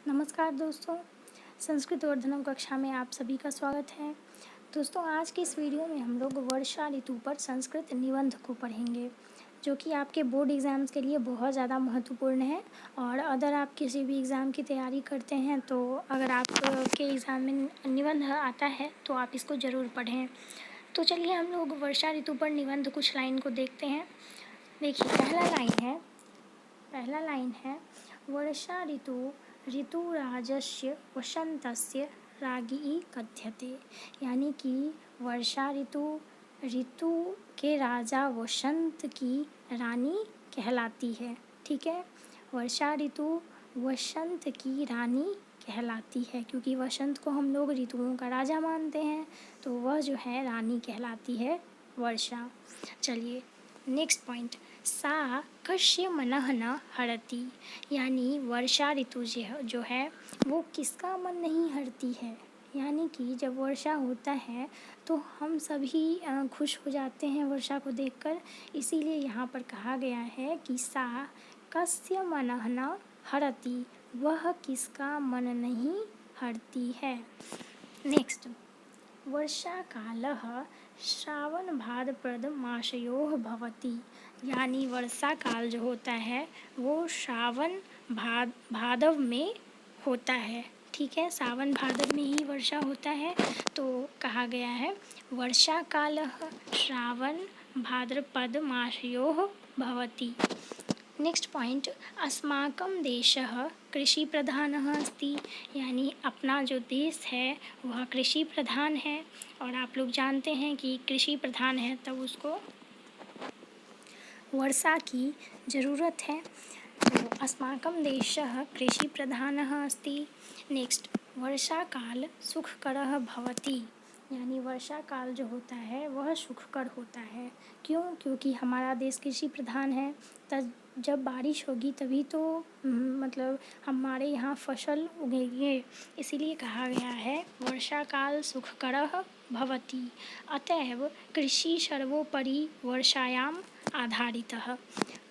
नमस्कार दोस्तों, संस्कृत वर्धनम कक्षा में आप सभी का स्वागत है। दोस्तों, आज की इस वीडियो में हम लोग वर्षा ऋतु पर संस्कृत निबंध को पढ़ेंगे, जो कि आपके बोर्ड एग्ज़ाम्स के लिए बहुत ज़्यादा महत्वपूर्ण है। और अगर आप किसी भी एग्ज़ाम की तैयारी करते हैं तो अगर आपके एग्ज़ाम में निबंध आता है तो आप इसको ज़रूर पढ़ें। तो चलिए हम लोग वर्षा ऋतु पर निबंध कुछ लाइन को देखते हैं। देखिए, पहला लाइन है वर्षा ऋतुराजस्य वसंतस्य राज्ञी कथ्यते। यानी कि वर्षा ऋतु के राजा वसंत की रानी कहलाती है। ठीक है, वर्षा ऋतु वसंत की रानी कहलाती है, क्योंकि वसंत को हम लोग ऋतुओं का राजा मानते हैं, तो वह जो है रानी कहलाती है वर्षा। चलिए नेक्स्ट पॉइंट, सा कस्य मनः न हरति। यानी वर्षा ऋतु जो है वो किसका मन नहीं हरती है। यानी कि जब वर्षा होता है तो हम सभी खुश हो जाते हैं वर्षा को देखकर। इसीलिए यहाँ पर कहा गया है कि सा कस्य मनः न हरति, वह किसका मन नहीं हरती है। नेक्स्ट, वर्षा कालः श्रावण भाद्रपद मासयोः भवति। यानी वर्षा काल जो होता है वो श्रावण भादव में होता है। ठीक है, सावन भादव में ही वर्षा होता है। तो कहा गया है वर्षा कालः श्रावण भाद्रपद मासयोः भवति। नेक्स्ट पॉइंट, अस्माकं देशः कृषि प्रधानः अस्ति। यानी अपना जो देश है वह कृषि प्रधान है, और आप लोग जानते हैं कि कृषि प्रधान है तब उसको वर्षा की ज़रूरत है। तो अस्माकं देशः कृषि प्रधानः अस्ति। नेक्स्ट, वर्षा काल सुखकरः भवति। यानी वर्षा काल जो होता है वह सुखकर होता है। क्यों? क्योंकि हमारा देश कृषि प्रधान है। तब जब बारिश होगी तभी तो मतलब हमारे यहाँ फसल उगेंगे। इसीलिए कहा गया है वर्षा काल सुखकरः भवति। अतएव कृषि सर्वोपरि वर्षायाम आधारितः।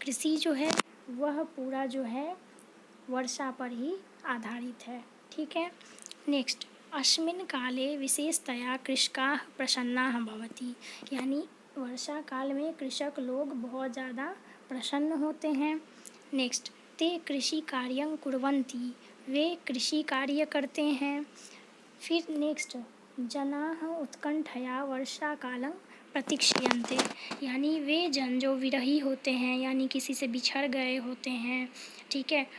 कृषि जो है वह पूरा जो है वर्षा पर ही आधारित है। ठीक है, नेक्स्ट, अस्मिन् काले विशेषतया कृषकाः प्रसन्नाः भवति। यानी वर्षा काल में कृषक लोग बहुत ज़्यादा प्रसन्न होते हैं। नेक्स्ट, ते कृषि कार्यं कुर्वन्ति। वे कृषि कार्य करते हैं। फिर नेक्स्ट, जनाः उत्कंठया वर्षा कालं प्रतीक्षन्ते। यानी वे जन जो विरही होते हैं, यानी किसी से बिछड़ गए होते हैं, ठीक है,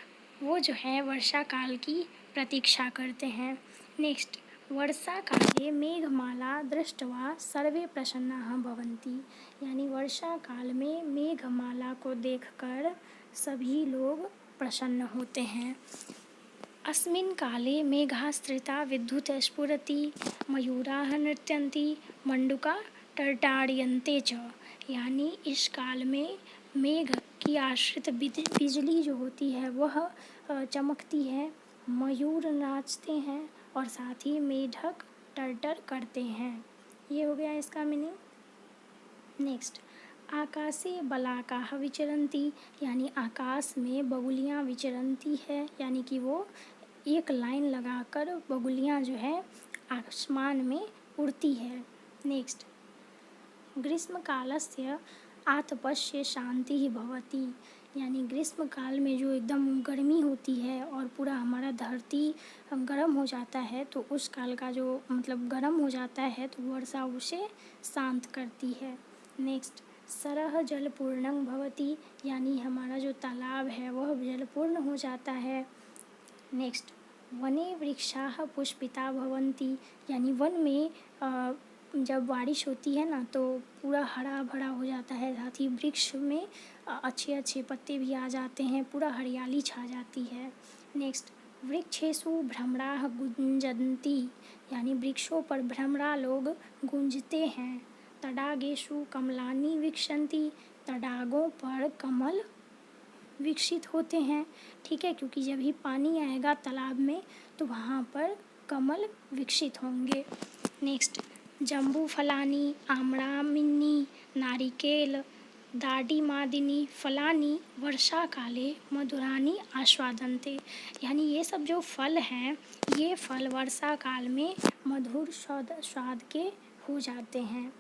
वो जो है वर्षा काल की प्रतीक्षा करते हैं। नेक्स्ट, वर्षा काले मेघमाला दृष्ट्वा सर्वे प्रसन्नाः भवन्ति। यानी वर्षा काल में मेघमाला को देखकर सभी लोग प्रसन्न होते हैं। अस्मिन् काले मेघाश्रिता विद्युत् स्फुरति, मयूराः नृत्यन्ति, मंडूका टर्टाड्यन्ते च। यानी इस काल में मेघ की आश्रित बिजली जो होती है वह चमकती है, मयूर नाचते हैं और साथ ही मेढक टर्टर करते हैं। ये हो गया इसका मीनिंग। नेक्स्ट, आकाशे बलाकाः विचरन्ति। यानी आकाश में बगुलियाँ विचरन्ती है, यानी कि वो एक लाइन लगाकर बगुलियाँ जो है आसमान में उड़ती है। नेक्स्ट, ग्रीष्म कालस्य आतपस्य शांति भवति। यानी ग्रीष्म काल में जो एकदम गर्मी होती है और पूरा हमारा धरती गर्म हो जाता है, तो उस काल का जो मतलब गर्म हो जाता है तो वर्षा उसे शांत करती है। नेक्स्ट, सरः जलपूर्णं भवति। यानी हमारा जो तालाब है वह जलपूर्ण हो जाता है। नेक्स्ट, वने वृक्षाः पुष्पिता भवन्ति। यानी वन में जब बारिश होती है ना तो पूरा हरा भरा हो जाता है, साथ ही वृक्ष में अच्छे अच्छे पत्ते भी आ जाते हैं, पूरा हरियाली छा जाती है। नेक्स्ट, वृक्षेषु भ्रमराः गुंजन्ति। यानी वृक्षों पर भ्रमरा लोग गूंजते हैं। तडागेषु कमलानि विकसन्ति। तडागों पर कमल विकसित होते हैं। ठीक है, क्योंकि जब भी पानी आएगा तालाब में तो वहाँ पर कमल विकसित होंगे। नेक्स्ट, जम्बूफलानि आम्रमिन्नि नारिकेल दाडिमादिनी फलानि वर्षा काले मधुरानि आस्वादन्ते। यानी ये सब जो फल हैं, ये फल वर्षा काल में मधुर स्वाद के हो जाते हैं।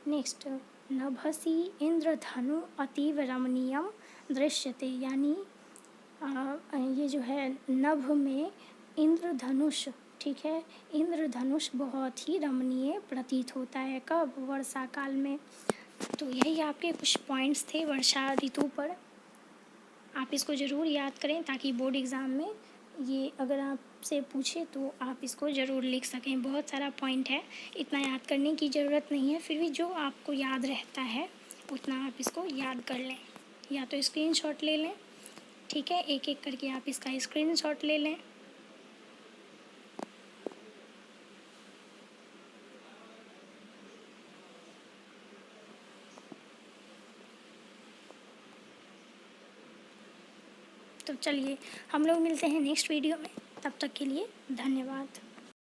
नेक्स्ट, नभसि इंद्रधनु अतीव रमणीयम दृश्यते। यानी ये जो है नभ में इंद्रधनुष, ठीक है, इंद्रधनुष बहुत ही रमणीय प्रतीत होता है। कब? वर्षा काल में। तो यही आपके कुछ पॉइंट्स थे वर्षा ऋतु पर। आप इसको ज़रूर याद करें ताकि बोर्ड एग्ज़ाम में ये अगर आपसे पूछे तो आप इसको ज़रूर लिख सकें। बहुत सारा पॉइंट है, इतना याद करने की ज़रूरत नहीं है, फिर भी जो आपको याद रहता है उतना आप इसको याद कर लें, या तो स्क्रीनशॉट ले लें, ठीक है, एक एक करके आप इसका स्क्रीनशॉट ले लें। तो चलिए हम लोग मिलते हैं नेक्स्ट वीडियो में, तब तक के लिए धन्यवाद।